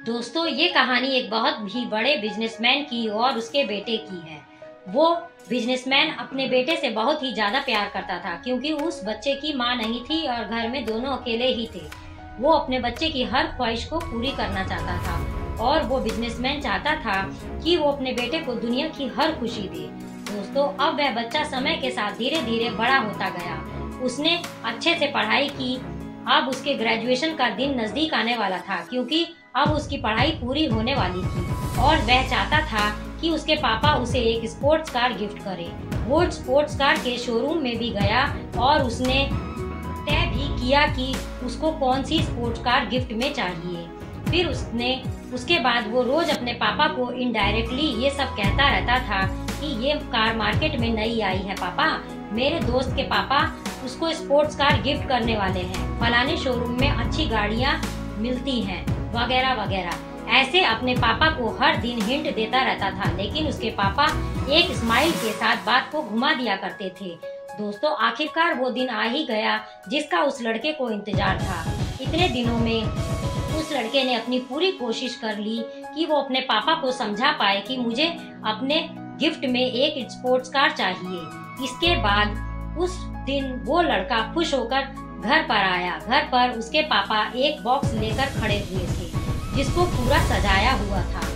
दोस्तों, ये कहानी एक बहुत ही बड़े बिजनेसमैन की और उसके बेटे की है। वो बिजनेसमैन अपने बेटे से बहुत ही ज्यादा प्यार करता था क्योंकि उस बच्चे की माँ नहीं थी और घर में दोनों अकेले ही थे। वो अपने बच्चे की हर ख्वाहिश को पूरी करना चाहता था और वो बिजनेसमैन चाहता था कि वो अपने बेटे को दुनिया की हर खुशी दे। दोस्तों, अब वह बच्चा समय के साथ धीरे धीरे बड़ा होता गया। उसने अच्छे से पढ़ाई की। अब उसके ग्रेजुएशन का दिन नजदीक आने वाला था क्योंकि अब उसकी पढ़ाई पूरी होने वाली थी और वह चाहता था कि उसके पापा उसे एक स्पोर्ट्स कार गिफ्ट करे। वो स्पोर्ट्स कार के शोरूम में भी गया और उसने तय भी किया कि उसको कौन सी स्पोर्ट्स कार गिफ्ट में चाहिए। फिर उसके बाद वो रोज अपने पापा को इनडायरेक्टली ये सब कहता रहता था कि ये कार मार्केट में नई आई है पापा, मेरे दोस्त के पापा उसको स्पोर्ट्स कार गिफ्ट करने वाले हैं, फलाने शोरूम में अच्छी गाड़ियाँ मिलती हैं, वगैरह वगैरह। ऐसे अपने पापा को हर दिन हिंट देता रहता था, लेकिन उसके पापा एक स्माइल के साथ बात को घुमा दिया करते थे। दोस्तों, आखिरकार वो दिन आ ही गया जिसका उस लड़के को इंतजार था। इतने दिनों में उस लड़के ने अपनी पूरी कोशिश कर ली कि वो अपने पापा को समझा पाए कि मुझे अपने गिफ्ट में एक स्पोर्ट्स कार चाहिए। इसके बाद उस दिन वो लड़का खुश होकर घर पर आया। घर पर उसके पापा एक बॉक्स लेकर खड़े हुए थे जिसको पूरा सजाया हुआ था।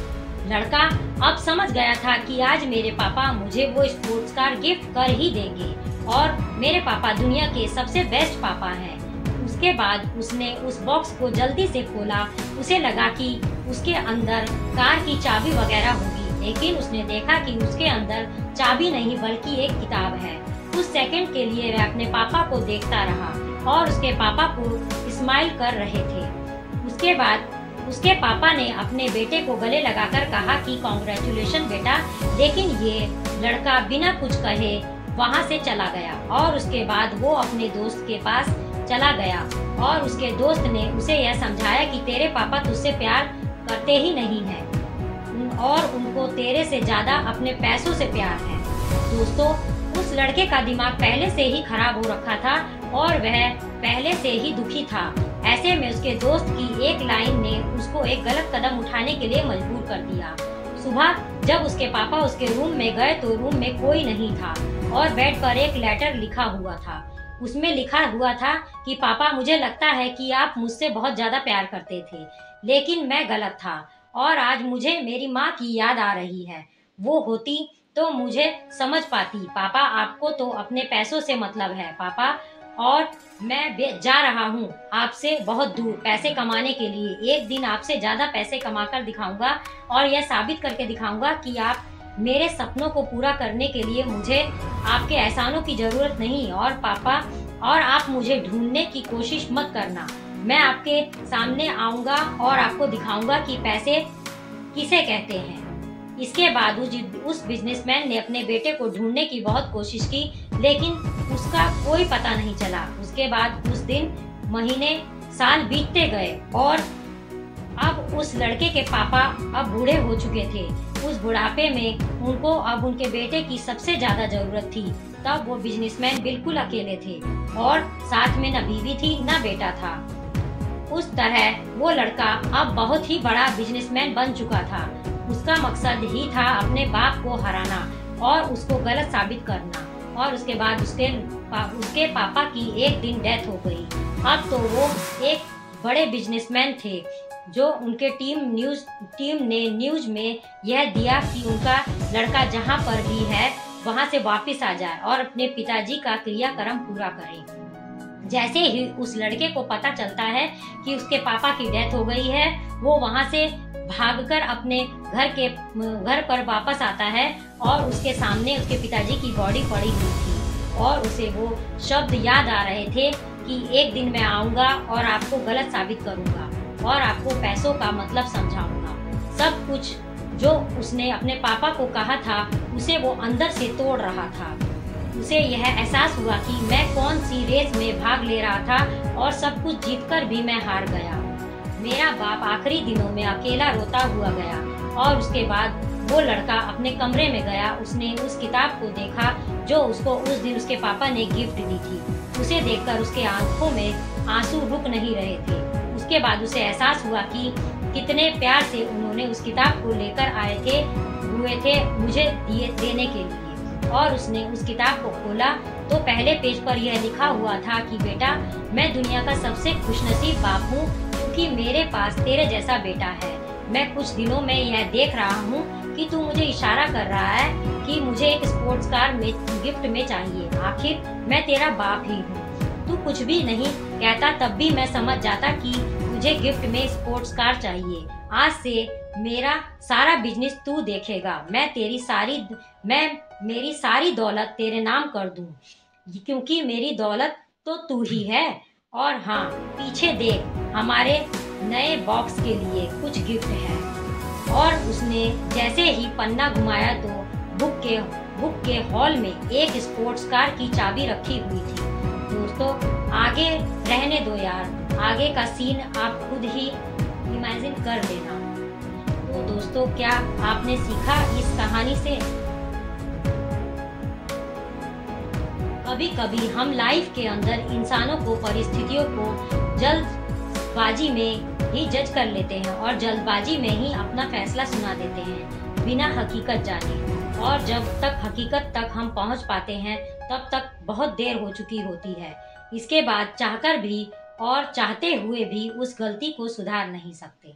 लड़का अब समझ गया था कि आज मेरे पापा मुझे वो स्पोर्ट्स कार गिफ्ट कर ही देंगे और मेरे पापा दुनिया के सबसे बेस्ट पापा हैं। उसके बाद उसने उस बॉक्स को जल्दी से खोला। उसे लगा कि उसके अंदर कार की चाबी वगैरह होगी, लेकिन उसने देखा कि उसके अंदर चाबी नहीं बल्कि एक किताब है। कुछ सेकंड के लिए वह अपने पापा को देखता रहा और उसके पापा को स्माइल कर रहे थे। उसके बाद उसके पापा ने अपने बेटे को गले लगाकर कहा कि कांग्रेचुलेशन बेटा, लेकिन ये लड़का बिना कुछ कहे वहाँ से चला गया और उसके बाद वो अपने दोस्त के पास चला गया और उसके दोस्त ने उसे यह समझाया कि तेरे पापा तुझसे प्यार करते ही नहीं हैं और उनको तेरे से ज्यादा अपने पैसों से प्यार है। दोस्तों, उस लड़के का दिमाग पहले से ही खराब हो रखा था और वह पहले से ही दुखी था। ऐसे में उसके दोस्त की एक लाइन ने उसको एक गलत कदम उठाने के लिए मजबूर कर दिया। सुबह जब उसके पापा उसके रूम में गए तो रूम में कोई नहीं था और बेड पर एक लेटर लिखा हुआ था। उसमें लिखा हुआ था कि पापा, मुझे लगता है कि आप मुझसे बहुत ज्यादा प्यार करते थे, लेकिन मैं गलत था और आज मुझे मेरी माँ की याद आ रही है। वो होती तो मुझे समझ पाती। पापा, आपको तो अपने पैसों से मतलब है पापा, और मैं जा रहा हूँ आपसे बहुत दूर पैसे कमाने के लिए। एक दिन आपसे ज्यादा पैसे कमाकर दिखाऊंगा और यह साबित करके दिखाऊंगा कि आप मेरे सपनों को पूरा करने के लिए मुझे आपके एहसानों की जरूरत नहीं। और पापा, और आप मुझे ढूंढने की कोशिश मत करना। मैं आपके सामने आऊंगा और आपको दिखाऊंगा कि पैसे किसे कहते हैं। इसके बाद उस बिजनेसमैन ने अपने बेटे को ढूंढने की बहुत कोशिश की, लेकिन उसका कोई पता नहीं चला। उसके बाद उस दिन, महीने, साल बीतते गए और अब उस लड़के के पापा अब बूढ़े हो चुके थे। उस बुढ़ापे में उनको अब उनके बेटे की सबसे ज्यादा जरूरत थी। तब वो बिजनेसमैन बिल्कुल अकेले थे और साथ में न बीवी थी न बेटा था। उस तरह वो लड़का अब बहुत ही बड़ा बिजनेसमैन बन चुका था। उसका मकसद ही था अपने बाप को हराना और उसको गलत साबित करना। और उसके बाद उसके पापा की एक दिन डेथ हो गई। अब तो वो एक बड़े बिजनेसमैन थे जो उनके टीम ने न्यूज में यह दिया कि उनका लड़का जहां पर भी है वहां से वापस आ जाए और अपने पिताजी का क्रियाक्रम पूरा करे। जैसे ही उस लड़के को पता चलता है कि उसके पापा की डेथ हो गई है, वो वहां से भागकर अपने घर पर वापस आता है और उसके सामने उसके पिताजी की बॉडी पड़ी हुई थी और उसे वो शब्द याद आ रहे थे कि एक दिन मैं आऊंगा और आपको गलत साबित करूंगा और आपको पैसों का मतलब समझाऊंगा। सब कुछ जो उसने अपने पापा को कहा था उसे वो अंदर से तोड़ रहा था। उसे यह एहसास हुआ कि मैं कौन सी रेस में भाग ले रहा था और सब कुछ जीतकर भी मैं हार गया। मेरा बाप आखिरी दिनों में अकेला रोता हुआ गया और उसके बाद वो लड़का अपने कमरे में गया। उसने उस किताब को देखा जो उसको उस दिन उसके पापा ने गिफ्ट दी थी। उसे देखकर उसके आंखों में आंसू रुक नहीं रहे थे। उसके बाद उसे एहसास हुआ कि कितने प्यार से उन्होंने उस किताब को लेकर हुए थे मुझे देने के लिए। और उसने उस किताब को खोला तो पहले पेज पर यह लिखा हुआ था कि बेटा, मैं दुनिया का सबसे खुशनसीब बाप हूँ क्योंकि मेरे पास तेरे जैसा बेटा है। मैं कुछ दिनों में यह देख रहा हूँ कि तू मुझे इशारा कर रहा है कि मुझे एक स्पोर्ट्स कार में गिफ्ट में चाहिए। आखिर मैं तेरा बाप ही हूँ। तू कुछ भी नहीं कहता तब भी मैं समझ जाता कि मुझे गिफ्ट में स्पोर्ट्स कार चाहिए। आज से मेरा सारा बिजनेस तू देखेगा। मैं मेरी सारी दौलत तेरे नाम कर दूं क्योंकि मेरी दौलत तो तू ही है। और हाँ, पीछे देख, हमारे नए बॉक्स के लिए कुछ गिफ्ट है। और उसने जैसे ही पन्ना घुमाया तो बुक के हॉल में एक स्पोर्ट्स कार की चाबी रखी हुई थी। दोस्तों, आगे रहने दो यार, आगे का सीन आप खुद ही इमेजिन कर लेना। तो दोस्तों, क्या आपने सीखा इस कहानी से? कभी कभी हम लाइफ के अंदर इंसानों को, परिस्थितियों को जल्दबाजी में ही जज कर लेते हैं और जल्दबाजी में ही अपना फैसला सुना देते हैं बिना हकीकत जाने। और जब तक हकीकत तक हम पहुंच पाते हैं तब तक बहुत देर हो चुकी होती है। इसके बाद चाहकर भी और चाहते हुए भी उस गलती को सुधार नहीं सकते।